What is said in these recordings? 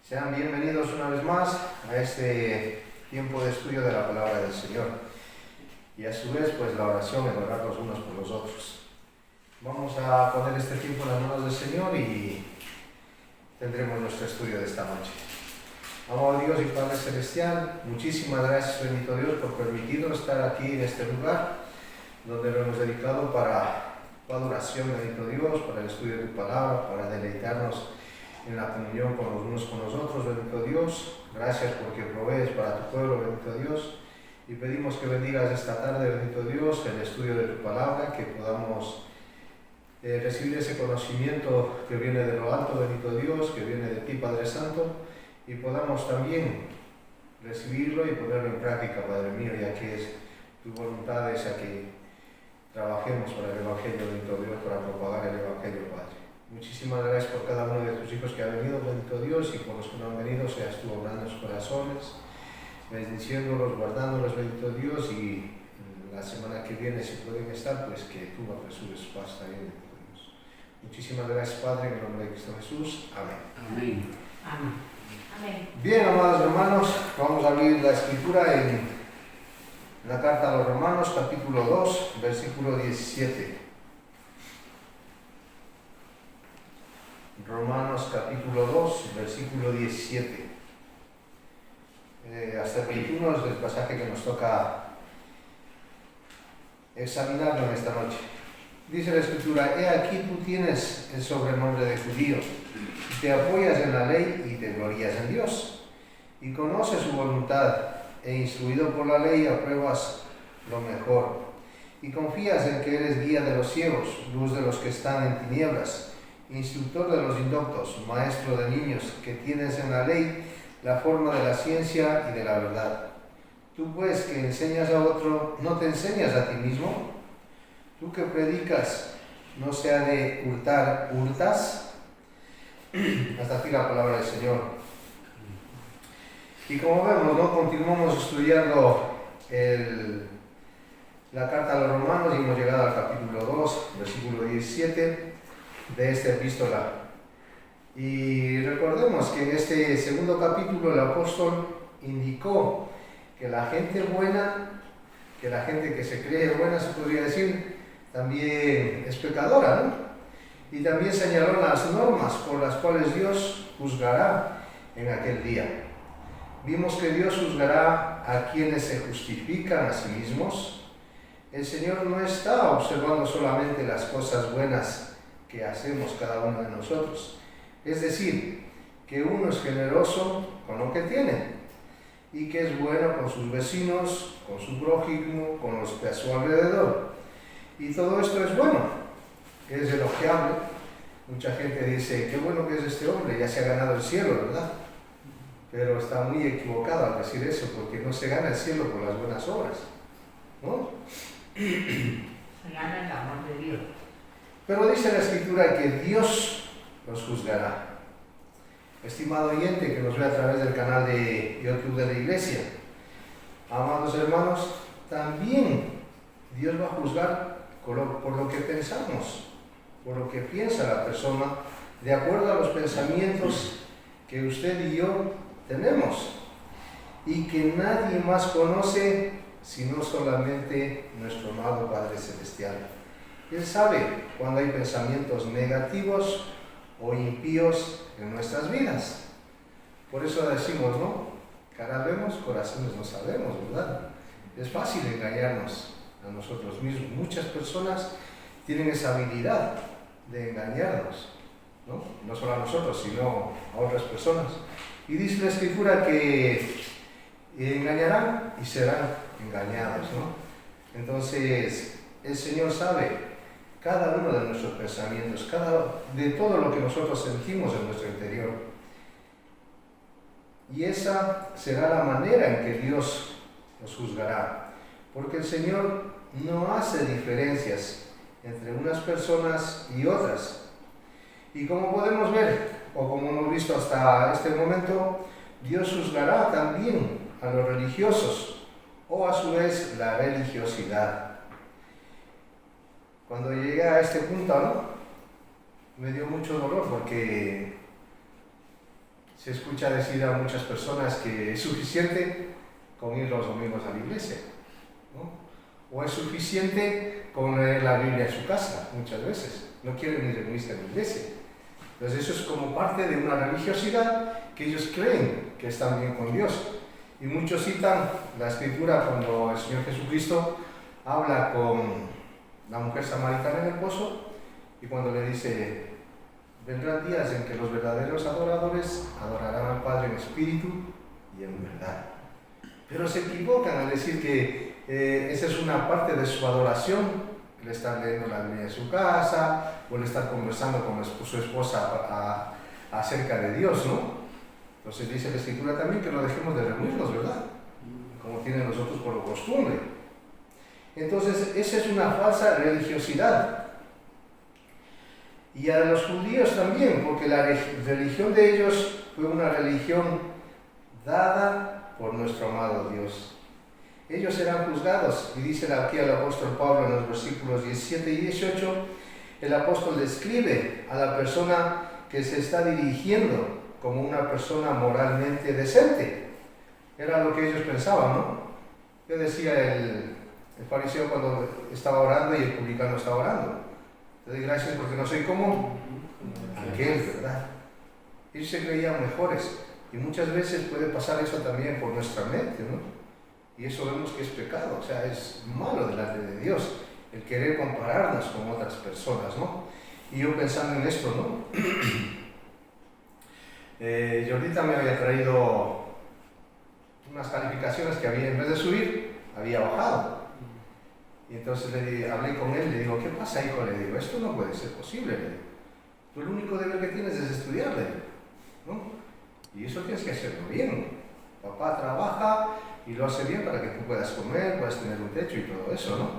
Sean bienvenidos una vez más a este tiempo de estudio de la palabra del Señor y a su vez pues la oración, el orar los unos por los otros. Vamos a poner este tiempo en las manos del Señor y tendremos nuestro estudio de esta noche. Amado Dios y Padre Celestial, muchísimas gracias, bendito Dios, por permitirnos estar aquí en este lugar donde lo hemos dedicado para tu adoración, bendito Dios, para el estudio de tu palabra, para deleitarnos en la comunión con los unos con los otros, bendito Dios. Gracias porque provees para tu pueblo, bendito Dios. Y pedimos que bendigas esta tarde, bendito Dios, el estudio de tu palabra, que podamos recibir ese conocimiento que viene de lo alto, bendito Dios, que viene de ti, Padre Santo, y podamos también recibirlo y ponerlo en práctica, Padre mío, ya que es tu voluntad esa que trabajemos para el Evangelio, bendito Dios, para propagar el Evangelio, Padre. Muchísimas gracias por cada uno de tus hijos que ha venido, bendito Dios, y por los que no han venido, seas tú obrando en sus corazones, bendiciéndolos, guardándolos, bendito Dios, y la semana que viene, si pueden estar, pues que tú apresures su paz también, bendito Dios. Muchísimas gracias, Padre, en el nombre de Cristo Jesús. Amén. Amén. Amén. Amén. Bien, amados hermanos, vamos a abrir la escritura en la carta a los Romanos, capítulo 2, versículo 17. Romanos capítulo 2, versículo 17. Hasta el 21 es el pasaje que nos toca examinarlo en esta noche. Dice la escritura: he aquí tú tienes el sobrenombre de judío, y te apoyas en la ley y te glorías en Dios, y conoces su voluntad, e instruido por la ley apruebas lo mejor, y confías en que eres guía de los ciegos, luz de los que están en tinieblas, instructor de los indoctos, maestro de niños, que tienes en la ley la forma de la ciencia y de la verdad. Tú pues que enseñas a otro, ¿no te enseñas a ti mismo? Tú que predicas, ¿no se ha de hurtar, hurtas? Hasta aquí la palabra del Señor. Y como vemos, ¿no? Continuamos estudiando la carta a los Romanos y hemos llegado al capítulo 2, versículo 17 de esta epístola. Y recordemos que en este segundo capítulo el apóstol indicó que la gente buena, que la gente que se cree buena, se podría decir, también es pecadora, ¿no? Y también señaló las normas por las cuales Dios juzgará en aquel día. Vimos que Dios juzgará a quienes se justifican a sí mismos. El Señor no está observando solamente las cosas buenas que hacemos cada uno de nosotros. Es decir, que uno es generoso con lo que tiene y que es bueno con sus vecinos, con su prójimo, con los que a su alrededor. Y todo esto es bueno, es elogiable. Mucha gente dice: qué bueno que es este hombre, ya se ha ganado el cielo, ¿verdad? Pero está muy equivocado al decir eso, porque no se gana el cielo por las buenas obras, ¿no? Se gana el amor de Dios. Pero dice la Escritura que Dios los juzgará. Estimado oyente que nos ve a través del canal de YouTube de la iglesia, amados hermanos, también Dios va a juzgar por lo que pensamos, por lo que piensa la persona, de acuerdo a los pensamientos que usted y yo tenemos, y que nadie más conoce sino solamente nuestro amado Padre Celestial. Él sabe cuando hay pensamientos negativos o impíos en nuestras vidas. Por eso decimos, ¿no? Cara vemos, corazones no sabemos, ¿verdad? Es fácil engañarnos a nosotros mismos. Muchas personas tienen esa habilidad de engañarnos, ¿no? No solo a nosotros, sino a otras personas. Y dice la Escritura que engañarán y serán engañados, ¿no? Entonces, el Señor sabe cada uno de nuestros pensamientos, de todo lo que nosotros sentimos en nuestro interior. Y esa será la manera en que Dios nos juzgará. Porque el Señor no hace diferencias entre unas personas y otras. Y como podemos ver, o como hemos visto hasta este momento, Dios juzgará también a los religiosos, o a su vez la religiosidad. Cuando llegué a este punto, ¿no? Me dio mucho dolor porque Se escucha decir a muchas personas que es suficiente con ir los domingos a la iglesia, ¿no? O es suficiente con leer la Biblia en su casa, muchas veces. No quieren ir a misa en la iglesia. Entonces eso es como parte de una religiosidad que ellos creen que están bien con Dios. Y muchos citan la escritura cuando el Señor Jesucristo habla con la mujer samaritana en el pozo y cuando le dice: vendrán días en que los verdaderos adoradores adorarán al Padre en espíritu y en verdad. Pero se equivocan al decir que esa es una parte de su adoración, el estar leyendo la Biblia en su casa o el estar conversando con su esposa acerca de Dios, ¿no? Entonces dice la Escritura también que no dejemos de reunirnos, ¿verdad? Como tienen nosotros por costumbre. Entonces esa es una falsa religiosidad. Y a los judíos también, porque la religión de ellos fue una religión dada por nuestro amado Dios. Ellos eran juzgados, y dice aquí el apóstol Pablo en los versículos 17 y 18, el apóstol describe a la persona que se está dirigiendo como una persona moralmente decente. Era lo que ellos pensaban, ¿no? Yo decía el fariseo cuando estaba orando y el publicano estaba orando: te doy gracias porque no soy como aquel, ¿verdad? Ellos se creían mejores. Y muchas veces puede pasar eso también por nuestra mente, ¿no? Y eso vemos que es pecado, o sea, es malo delante de Dios, el querer compararnos con otras personas, ¿no? Y yo pensando en esto, ¿no? Jordita me había traído unas calificaciones que había, en vez de subir, había bajado. Y entonces hablé con él, le digo: ¿qué pasa, hijo? Le digo: esto no puede ser posible, le digo. Tú el único deber que tienes es estudiar, le digo, ¿no? Y eso tienes que hacerlo bien. Papá trabaja y lo hace bien para que tú puedas comer, puedas tener un techo y todo eso, ¿no?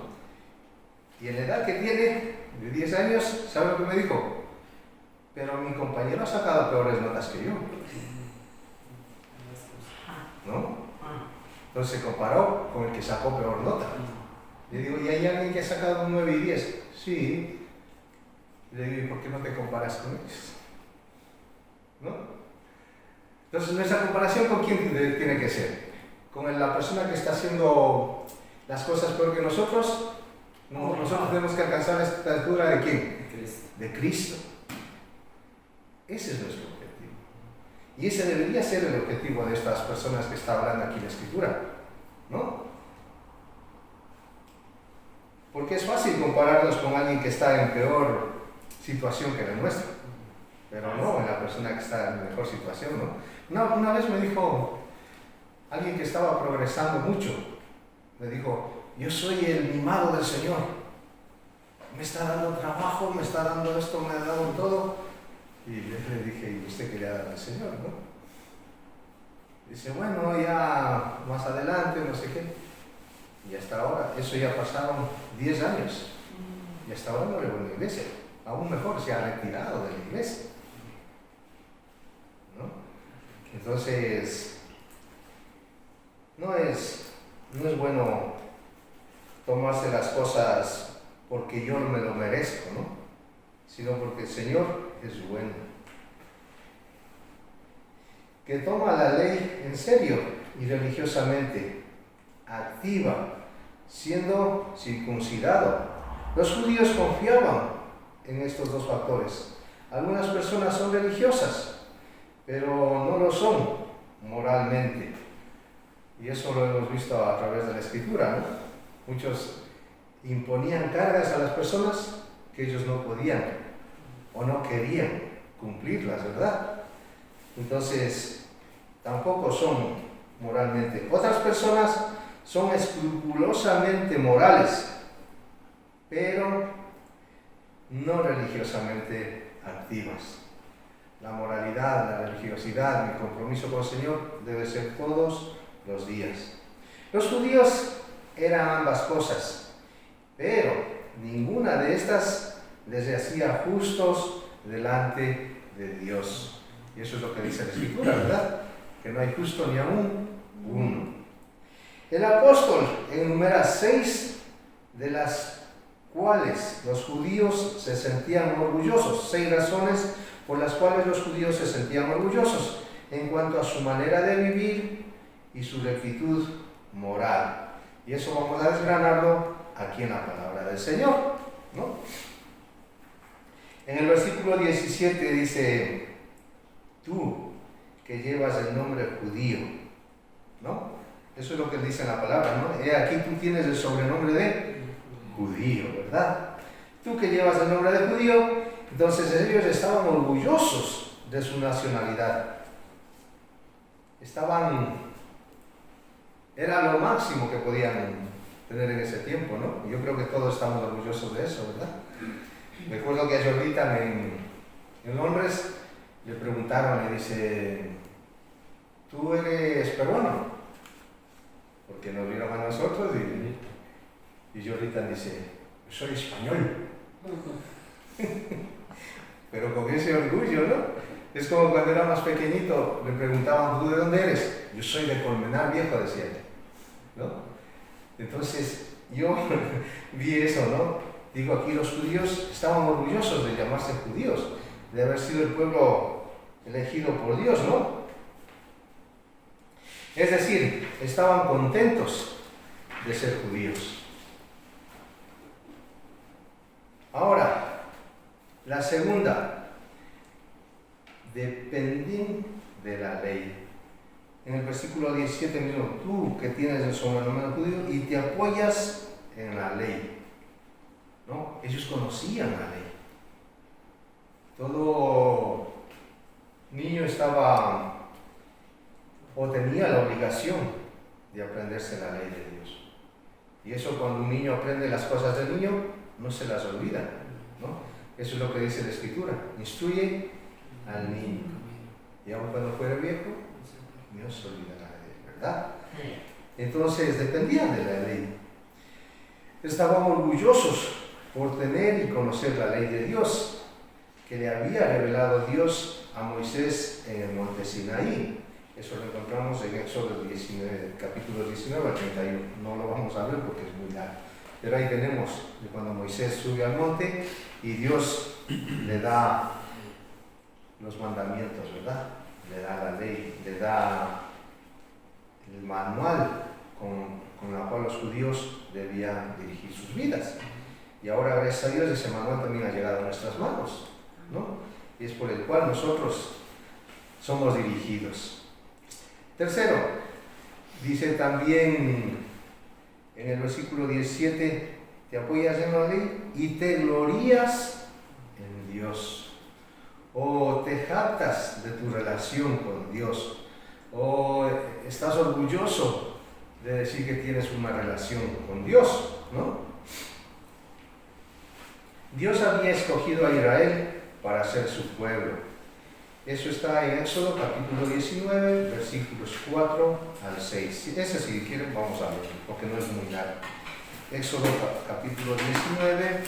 Y en la edad que tiene, de 10 años, ¿sabe lo que me dijo? Pero mi compañero ha sacado peores notas que yo, ¿no? Entonces se comparó con el que sacó peor nota. Le digo: ¿y hay alguien que ha sacado un 9 y 10? Sí. Le digo: ¿y por qué no te comparas con ellos? ¿No? Entonces, nuestra comparación, ¿con quién tiene que ser? ¿Con la persona que está haciendo las cosas peor que nosotros? No, nosotros tenemos que alcanzar esta altura ¿de quién? De Cristo. Ese es nuestro objetivo. Y ese debería ser el objetivo de estas personas que está hablando aquí en la Escritura, ¿no? Porque es fácil compararnos con alguien que está en peor situación que la nuestra, pero no en la persona que está en mejor situación, ¿no? Una vez me dijo alguien que estaba progresando mucho, me dijo: yo soy el mimado del Señor, me está dando trabajo, me está dando esto, me ha dado todo. Y yo le dije: ¿y usted qué le ha dado al Señor, no? Dice: bueno, ya más adelante, no sé qué. Y hasta ahora, eso ya pasaron 10 años. Y hasta ahora no le voy a la iglesia. Aún mejor, se ha retirado de la iglesia, ¿no? Entonces, no es bueno tomarse las cosas porque yo me lo merezco, ¿no? Sino porque el Señor es bueno. Que toma la ley en serio y religiosamente, activa, siendo circuncidado. Los judíos confiaban en estos dos factores. Algunas personas son religiosas, pero no lo son moralmente. Y eso lo hemos visto a través de la Escritura, ¿no? Muchos imponían cargas a las personas que ellos no podían o no querían cumplirlas, ¿verdad? Entonces, tampoco son moralmente. Otras personas son escrupulosamente morales, pero no religiosamente activas. La moralidad, la religiosidad, el compromiso con el Señor debe ser todos los días. Los judíos eran ambas cosas, pero ninguna de estas les hacía justos delante de Dios. Y eso es lo que dice la Escritura, ¿verdad? Que no hay justo ni aún uno. El apóstol enumera 6 de las cuales los judíos se sentían orgullosos, 6 razones por las cuales los judíos se sentían orgullosos. en cuanto a su manera de vivir y su rectitud moral. Y eso vamos a desgranarlo aquí en la palabra del Señor, ¿no? En el versículo 17 dice, tú que llevas el nombre judío, ¿no? Eso es lo que dice en la palabra, ¿no? Aquí tú tienes el sobrenombre de judío, ¿verdad? Tú que llevas el nombre de judío, entonces ellos estaban orgullosos de su nacionalidad. Era lo máximo que podían tener en ese tiempo, ¿no? Yo creo que todos estamos orgullosos de eso, ¿verdad? Recuerdo que a Jorditan en Londres le preguntaron, le dice, ¿tú eres peruano? Porque nos vieron a nosotros y Jorditan dice, soy español. Pero con ese orgullo, ¿no? Es como cuando era más pequeñito, le preguntaban, ¿tú de dónde eres? Yo soy de Colmenar Viejo, decía él, ¿no? Entonces, yo vi eso, ¿no? Digo, aquí los judíos estaban orgullosos de llamarse judíos, de haber sido el pueblo elegido por Dios, ¿no? Es decir, estaban contentos de ser judíos. Ahora, la segunda, dependen de la ley. En el versículo 17 mismo, tú que tienes el sobrenombre judío y te apoyas en la ley, ¿no? Ellos conocían la ley. Todo niño estaba o tenía la obligación de aprenderse la ley de Dios. Y eso, cuando un niño aprende las cosas del niño, no se las olvida, ¿no? Eso es lo que dice la Escritura. Instruye al niño. Y aun cuando fuera viejo, no se olvidará de él, ¿verdad? Entonces, dependían de la ley. Estaban orgullosos por tener y conocer la ley de Dios, que le había revelado Dios a Moisés en el monte Sinaí. Eso lo encontramos en Éxodo 19, capítulo 19 al 31. No lo vamos a ver porque es muy largo. Pero ahí tenemos de cuando Moisés sube al monte y Dios le da los mandamientos, ¿verdad? Le da la ley, le da el manual con la cual los judíos debían dirigir sus vidas. Y ahora, gracias a Dios, ese manual también ha llegado a nuestras manos, ¿no? Y es por el cual nosotros somos dirigidos. Tercero, dice también en el versículo 17, te apoyas en la ley y te glorías en Dios. O te jactas de tu relación con Dios, o estás orgulloso de decir que tienes una relación con Dios, ¿no? Dios había escogido a Israel para ser su pueblo. Eso está en Éxodo capítulo 19, versículos 4 al 6. Ese, si quieren, vamos a ver, porque no es muy largo. Éxodo capítulo 19,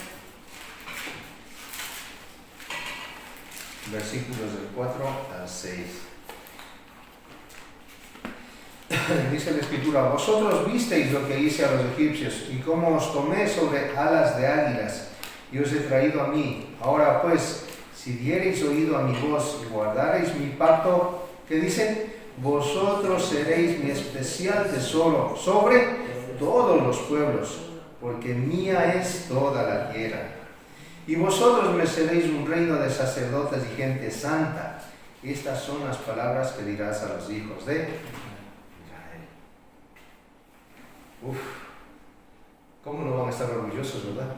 versículos del 4 al 6. Dice la Escritura, vosotros visteis lo que hice a los egipcios y cómo os tomé sobre alas de águilas y os he traído a mí. Ahora pues, si diereis oído a mi voz y guardareis mi pacto, ¿qué dicen? Vosotros seréis mi especial tesoro sobre todos los pueblos, porque mía es toda la tierra. Y vosotros me seréis un reino de sacerdotes y gente santa. Estas son las palabras que dirás a los hijos de Israel. Uf, ¿cómo no van a estar orgullosos, verdad?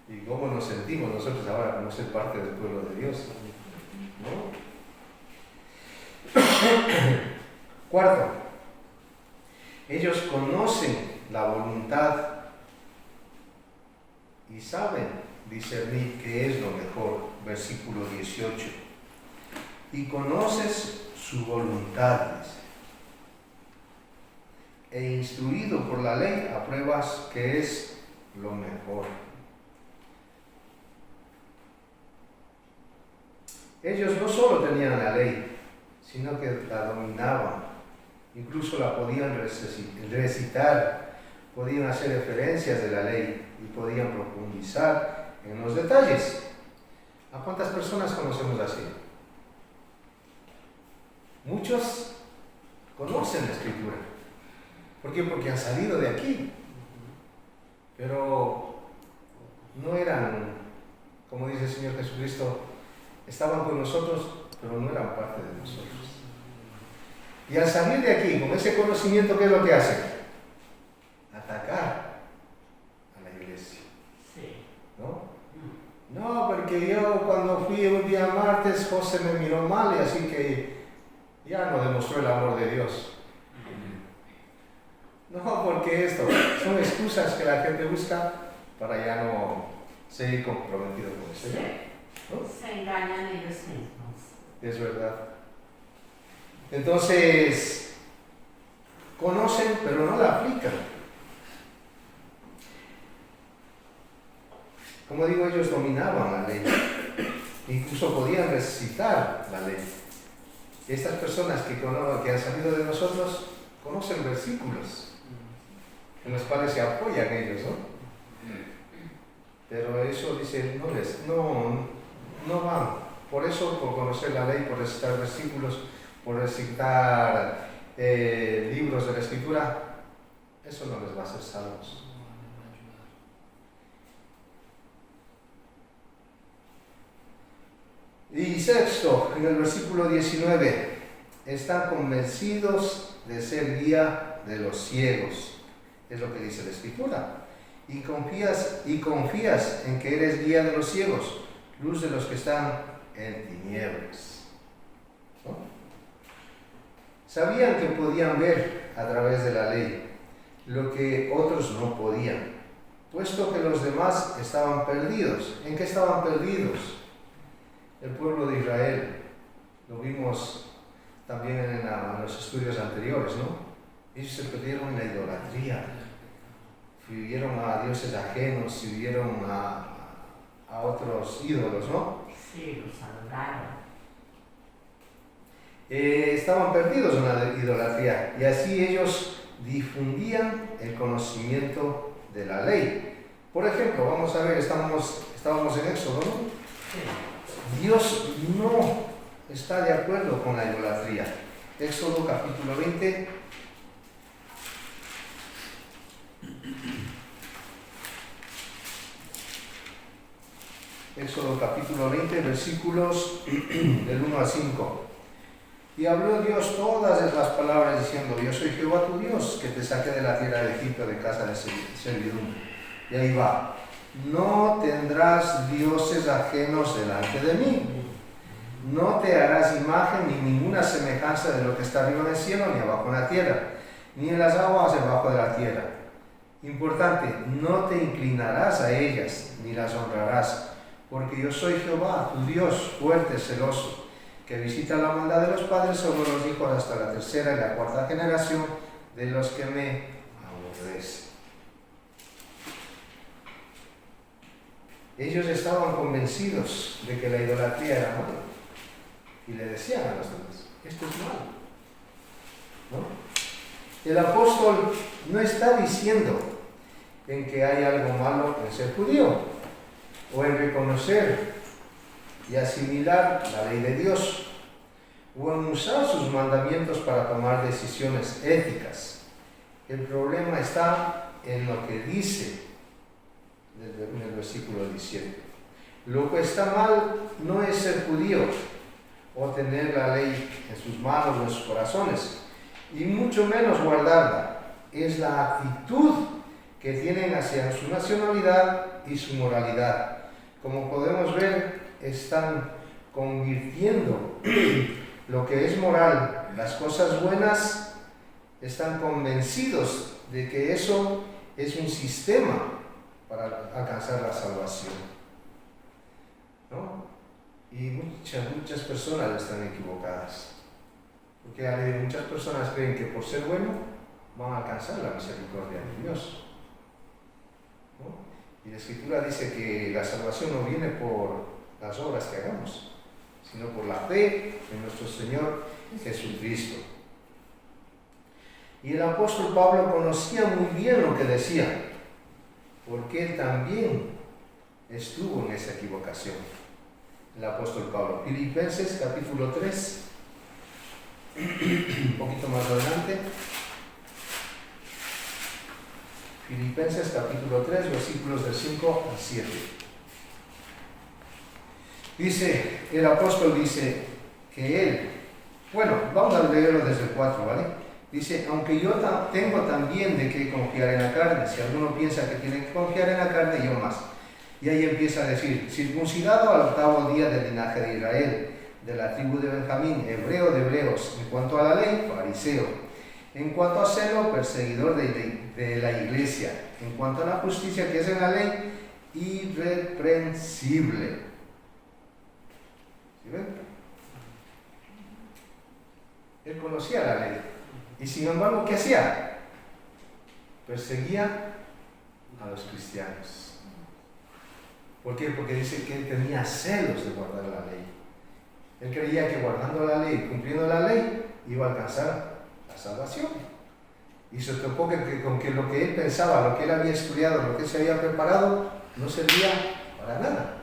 ¿Y cómo nos sentimos nosotros ahora como ser parte del pueblo de Dios? ¿No? Cuarto, ellos conocen la voluntad y saben discernir qué es lo mejor. Versículo 18. Y conoces su voluntad, dice. E instruido por la ley, apruebas que es lo mejor. Ellos no solo tenían la ley, sino que la dominaban. Incluso la podían recitar, podían hacer referencias de la ley y podían profundizar en los detalles. ¿A cuántas personas conocemos así? Muchos conocen la Escritura. ¿Por qué? Porque han salido de aquí. Pero no eran, como dice el Señor Jesucristo, estaban con nosotros, pero no eran parte de nosotros. Y al salir de aquí, con ese conocimiento, ¿qué es lo que hacen? Atacar a la iglesia. Sí. ¿No? No, porque yo cuando fui un día martes, José me miró mal y así que ya no demostró el amor de Dios. No, porque esto son excusas que la gente busca para ya no seguir comprometido con el Señor. ¿No? Se engañan ellos mismos. Es verdad. Entonces, conocen pero no la aplican. Como digo, ellos dominaban la ley. Incluso podían recitar la ley. Estas personas que han salido de nosotros conocen versículos en los cuales se apoyan ellos, ¿no? Pero eso dice, no van. Por eso, por conocer la ley, por recitar versículos, por recitar libros de la Escritura, eso no les va a hacer salvos. Y sexto, en el versículo 19, están convencidos de ser guía de los ciegos. Es lo que dice la Escritura. Y confías en que eres guía de los ciegos, luz de los que están en tinieblas. ¿No? Sabían que podían ver a través de la ley lo que otros no podían, puesto que los demás estaban perdidos. ¿En qué estaban perdidos? El pueblo de Israel, lo vimos también en los estudios anteriores, ¿no? Ellos se perdieron en la idolatría, vivieron a dioses ajenos, sirvieron a otros ídolos, ¿no? Sí, los adoraron. Estaban perdidos en la idolatría y así ellos difundían el conocimiento de la ley. Por ejemplo, vamos a ver, estábamos en Éxodo, ¿no? Sí. Dios no está de acuerdo con la idolatría. Éxodo capítulo 20. Éxodo capítulo 20, versículos del 1 al 5. Y habló Dios todas esas palabras diciendo: yo soy Jehová tu Dios, que te saqué de la tierra de Egipto, de casa de servidumbre. Y ahí va. No tendrás dioses ajenos delante de mí. No te harás imagen ni ninguna semejanza de lo que está arriba en el cielo, ni abajo en la tierra, ni en las aguas debajo de la tierra. Importante, no te inclinarás a ellas, ni las honrarás, porque yo soy Jehová, tu Dios, fuerte, celoso, que visita la maldad de los padres sobre los hijos hasta la tercera y la cuarta generación de los que me aborrecen. Ellos estaban convencidos de que la idolatría era mala y le decían a los demás: esto es malo, ¿no? El apóstol no está diciendo en que hay algo malo en ser judío o en reconocer y asimilar la ley de Dios o en usar sus mandamientos para tomar decisiones éticas. El problema está en lo que dice en el versículo 17. Lo que está mal no es ser judío o tener la ley en sus manos o en sus corazones, y mucho menos guardarla. Es la actitud que tienen hacia su nacionalidad y su moralidad. Como podemos ver, están convirtiendo lo que es moral, las cosas buenas, están convencidos de que eso es un sistema para alcanzar la salvación, ¿no? Y muchas personas están equivocadas, porque muchas personas creen que por ser bueno van a alcanzar la misericordia de Dios, ¿no? Y la Escritura dice que la salvación no viene por las obras que hagamos, sino por la fe en nuestro Señor Jesucristo. Y el apóstol Pablo conocía muy bien lo que decía, porque él también estuvo en esa equivocación. El apóstol Pablo, Filipenses capítulo 3. un poquito más adelante. Filipenses capítulo 3, versículos del 5 al 7. Dice, el apóstol dice que él, bueno, vamos a leerlo desde el 4, ¿vale? Dice, aunque yo tengo también de qué confiar en la carne, si alguno piensa que tiene que confiar en la carne, yo más. Y ahí empieza a decir, circuncidado al 8º día del linaje de Israel, de la tribu de Benjamín, hebreo de hebreos, en cuanto a la ley, fariseo, en cuanto a celo, perseguidor de la iglesia, en cuanto a la justicia que es en la ley, irreprensible. ¿Sí ven? Él conocía la ley. Y sin embargo, ¿qué hacía? Perseguía a los cristianos. ¿Por qué? Porque dice que él tenía celos de guardar la ley. Él creía que guardando la ley, cumpliendo la ley, iba a alcanzar la salvación. Y se topó con que lo que él pensaba, lo que él había estudiado, lo que él se había preparado, no servía para nada.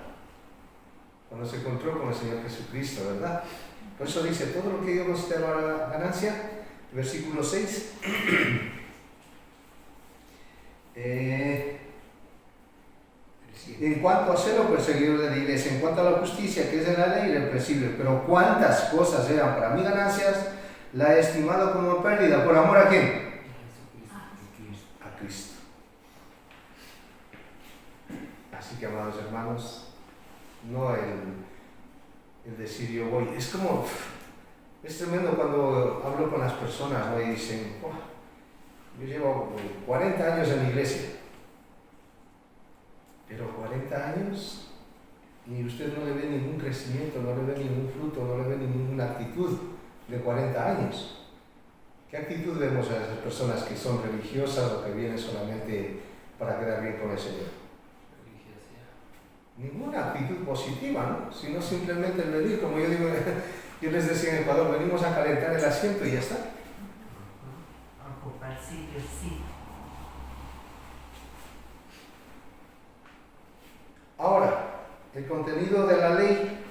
Cuando se encontró con el Señor Jesucristo, ¿verdad? Por eso dice, todo lo que yo considero ganancia, versículo 6. En cuanto a celo, perseguidor de la iglesia, en cuanto a la justicia que es en la ley, irreprensible. Pero cuántas cosas eran para mí ganancias, la he estimado como pérdida. ¿Por amor a quién? A Cristo. Así que, amados hermanos, no el decir yo voy. Es como, es tremendo cuando hablo con las personas, ¿no? Y dicen, oh, yo llevo 40 años en la iglesia. Pero 40 años y usted no le ve ningún crecimiento, no le ve ningún fruto, no le ve ninguna actitud de 40 años. ¿Qué actitud vemos a esas personas que son religiosas o que vienen solamente para quedar bien con el Señor? Ninguna actitud positiva, ¿no? Sino simplemente el venir, como yo digo, yo les decía en Ecuador, venimos a calentar el asiento y ya está. Ocupar sitio, sí. Ahora, el contenido de la ley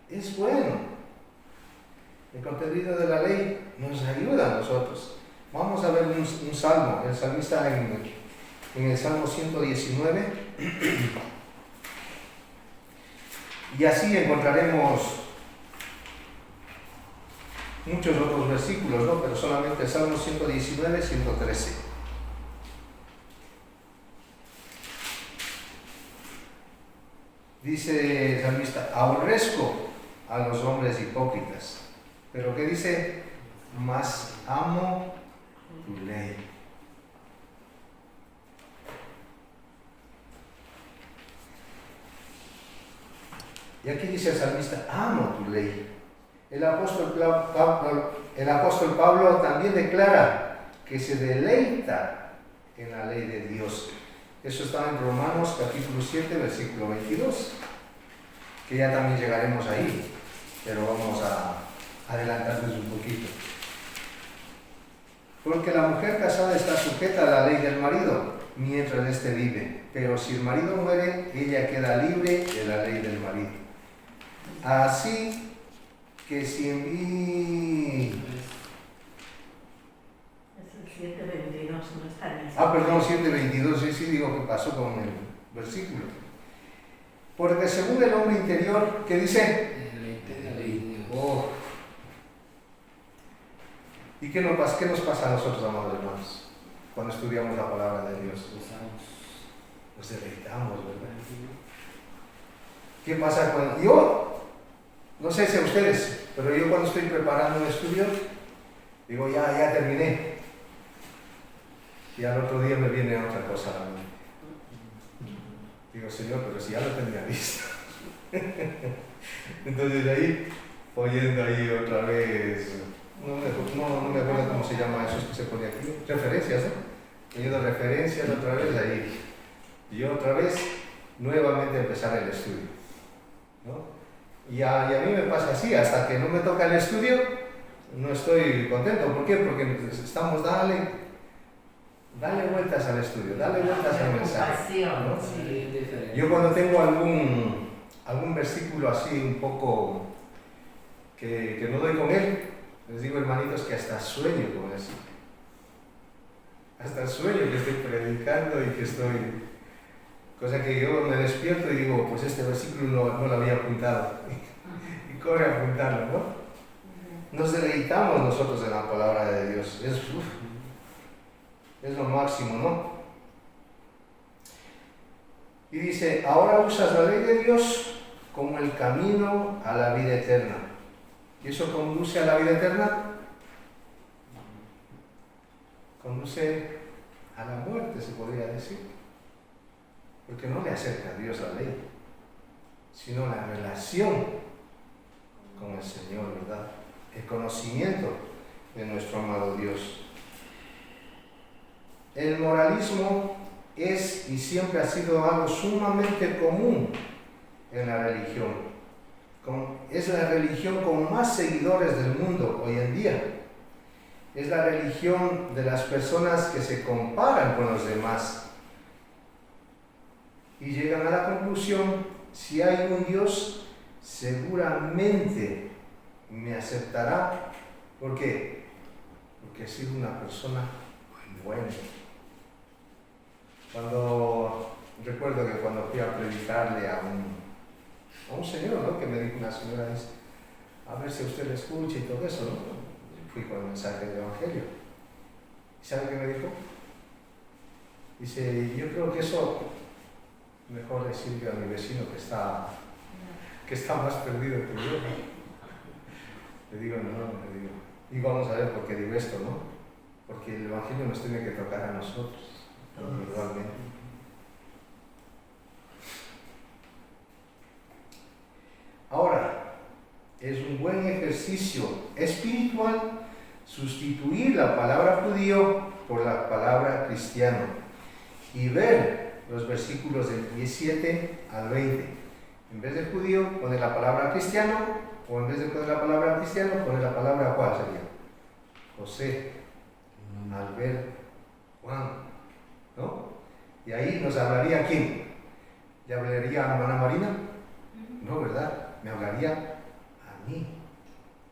es bueno. El contenido de la ley nos ayuda a nosotros. Vamos a ver un salmo. El salmista en el Salmo 119. Y así encontraremos muchos otros versículos, ¿no? Pero solamente el Salmo 119, 113. Dice el salmista, aborrezco a los hombres hipócritas. Pero ¿qué dice? Mas amo tu ley. Y aquí dice el salmista, amo tu ley. El apóstol Pablo también declara que se deleita en la ley de Dios. Eso está en Romanos capítulo 7, versículo 22, que ya también llegaremos ahí, pero vamos a adelantarnos un poquito. Porque la mujer casada está sujeta a la ley del marido, mientras éste vive, pero si el marido muere, ella queda libre de la ley del marido. Así que si en mí... 7:22 no está en Ah, perdón, 7:22, sí, digo que pasó con el versículo. Porque según el hombre interior, ¿qué dice? Oh. ¿Y qué nos pasa a nosotros, amados hermanos, cuando estudiamos la palabra de Dios? Nos deleitamos, ¿verdad? ¿Qué pasa cuando... Yo, no sé si a ustedes, pero yo cuando estoy preparando un estudio, digo, ya terminé. Y al otro día me viene otra cosa a la mente. Digo, Señor, pero si ya lo tenía visto. Entonces de ahí, oyendo ahí otra vez, no me acuerdo cómo se llama eso que se pone aquí, referencias, ¿no? Oyendo referencias otra vez ahí. Y otra vez, nuevamente empezar el estudio, ¿no? Y a mí me pasa así, hasta que no me toca el estudio, no estoy contento. ¿Por qué? Porque estamos dale vueltas al estudio, dale vueltas al mensaje, ¿no? Sí. Yo cuando tengo algún versículo así un poco que no doy con él, Les digo, hermanitos, que hasta sueño con eso. Hasta sueño que estoy predicando y que estoy... Cosa que yo me despierto y digo, pues este versículo no lo había apuntado. Y corre a apuntarlo, ¿no? Nos deleitamos nosotros en la palabra de Dios. Es lo máximo, ¿no? Y dice, ahora usas la ley de Dios como el camino a la vida eterna. ¿Y eso conduce a la vida eterna? Conduce a la muerte, se podría decir. Porque no le acerca a Dios la ley, sino la relación con el Señor, ¿verdad? El conocimiento de nuestro amado Dios. El moralismo es y siempre ha sido algo sumamente común en la religión. Es la religión con más seguidores del mundo hoy en día. Es la religión de las personas que se comparan con los demás y llegan a la conclusión, si hay un Dios, seguramente me aceptará. ¿Por qué? Porque he sido una persona buena. Recuerdo que cuando fui a predicarle a un señor, ¿no? Que me dijo una señora, dice, a ver si usted le escucha y todo eso, ¿no? Fui con el mensaje del Evangelio. ¿Y sabe qué me dijo? Dice, yo creo que eso mejor le sirve a mi vecino que está más perdido que yo. Le digo, no, le digo. Y vamos a ver por qué digo esto, ¿no? Porque el Evangelio nos tiene que tocar a nosotros, individualmente. Ahora, es un buen ejercicio espiritual sustituir la palabra judío por la palabra cristiano y ver los versículos del 17 al 20. En vez de judío, poner la palabra cristiano, o en vez de poner la palabra cristiano, poner la palabra ¿cuál sería? José, Albert, Juan, ¿no? Y ahí nos hablaría ¿quién? ¿Le hablaría a hermana Marina? No, ¿verdad? Me hablaría a mí,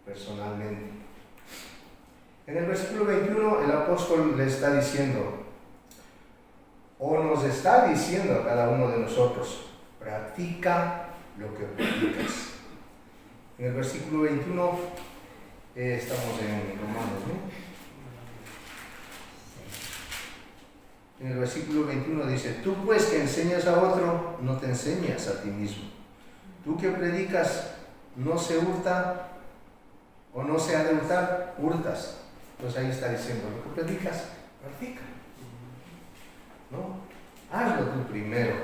personalmente. En el versículo 21 el apóstol le está diciendo, o nos está diciendo a cada uno de nosotros, practica lo que practicas. En el versículo 21, estamos en Romanos, ¿no? En el versículo 21 dice, tú pues que enseñas a otro, no te enseñas a ti mismo. Tú que predicas, no se hurta, o no se ha de hurtar, hurtas. Entonces ahí está diciendo, lo que predicas, practica. ¿No? Hazlo tú primero.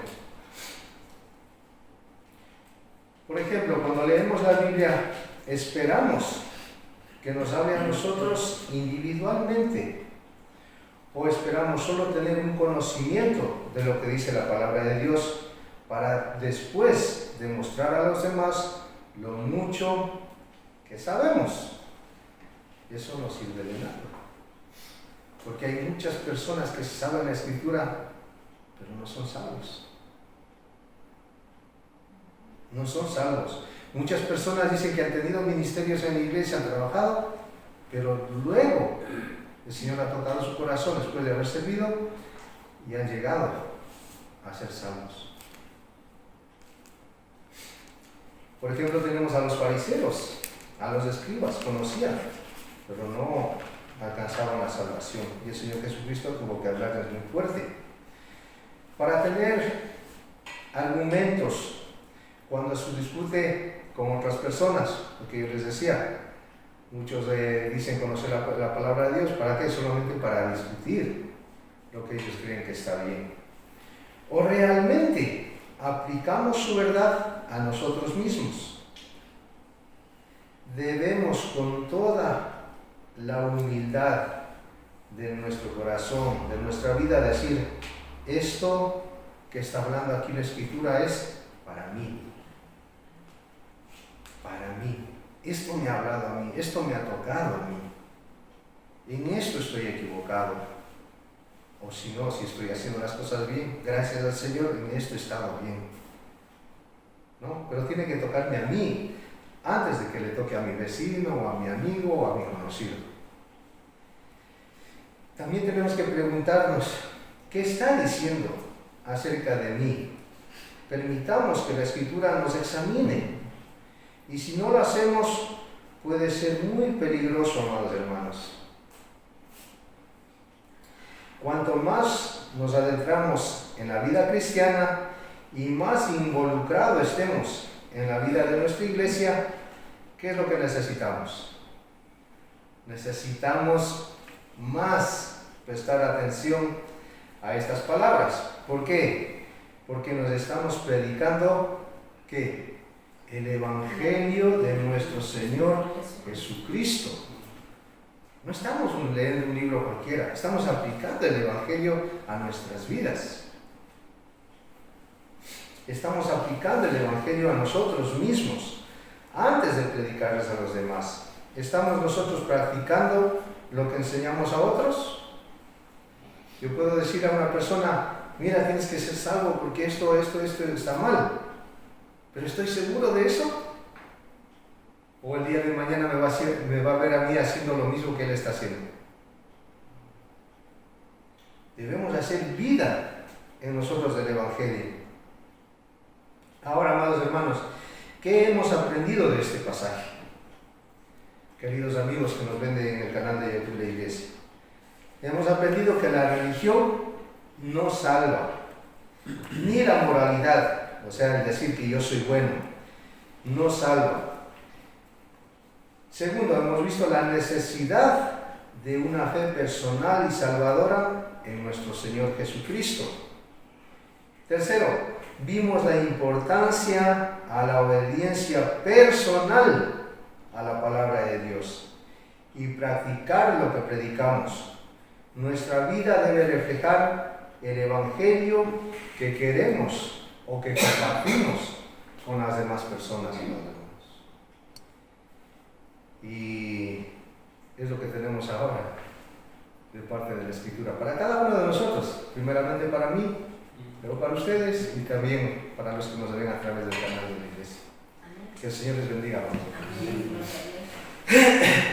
Por ejemplo, cuando leemos la Biblia, esperamos que nos hable a nosotros individualmente, o esperamos solo tener un conocimiento de lo que dice la palabra de Dios para después demostrar a los demás lo mucho que sabemos. Eso no sirve de nada, porque hay muchas personas que saben la Escritura, pero no son salvos. No son salvos. Muchas personas dicen que han tenido ministerios en la iglesia, han trabajado, pero luego el Señor ha tocado su corazón después de haber servido y han llegado a ser salvos. Por ejemplo, tenemos a los fariseos, a los escribas, conocían, pero no alcanzaban la salvación. Y el Señor Jesucristo tuvo que hablarles muy fuerte. Para tener argumentos cuando se discute con otras personas, porque yo les decía, muchos dicen conocer la palabra de Dios, ¿para qué? Solamente para discutir lo que ellos creen que está bien. O realmente aplicamos su verdad a nosotros mismos. Debemos con toda la humildad de nuestro corazón, de nuestra vida, decir, esto que está hablando aquí la Escritura es para mí. Para mí. Esto me ha hablado a mí, esto me ha tocado a mí. En esto estoy equivocado. O si no, si estoy haciendo las cosas bien, gracias al Señor, en esto he estado bien. ¿No? Pero tiene que tocarme a mí antes de que le toque a mi vecino, o a mi amigo, o a mi conocido. También tenemos que preguntarnos, ¿qué está diciendo acerca de mí? Permitamos que la Escritura nos examine. Y si no lo hacemos, puede ser muy peligroso, amados hermanos. Cuanto más nos adentramos en la vida cristiana y más involucrados estemos en la vida de nuestra iglesia, ¿qué es lo que necesitamos? Necesitamos más prestar atención a estas palabras. ¿Por qué? Porque nos estamos predicando ¿qué? El Evangelio de nuestro Señor Jesucristo. No estamos leyendo un libro cualquiera, estamos aplicando el Evangelio a nuestras vidas. Estamos aplicando el Evangelio a nosotros mismos antes de predicarles a los demás. ¿Estamos nosotros practicando lo que enseñamos a otros? Yo puedo decir a una persona, mira, tienes que ser salvo porque esto está mal. ¿Pero estoy seguro de eso? ¿O el día de mañana me va a ver a mí haciendo lo mismo que él está haciendo? Debemos hacer vida en nosotros del Evangelio. Ahora, amados hermanos, ¿qué hemos aprendido de este pasaje? Queridos amigos que nos ven en el canal de YouTube de Iglesia, hemos aprendido que la religión no salva, ni la moralidad, o sea, el decir que yo soy bueno, no salva. Segundo, hemos visto la necesidad de una fe personal y salvadora en nuestro Señor Jesucristo. Tercero, vimos la importancia a la obediencia personal a la palabra de Dios y practicar lo que predicamos. Nuestra vida debe reflejar el Evangelio que queremos o que compartimos con las demás personas. Y es lo que tenemos ahora de parte de la Escritura para cada uno de nosotros, primeramente para mí, pero para ustedes y también para los que nos ven a través del canal de la iglesia. Que el Señor les bendiga. Amén.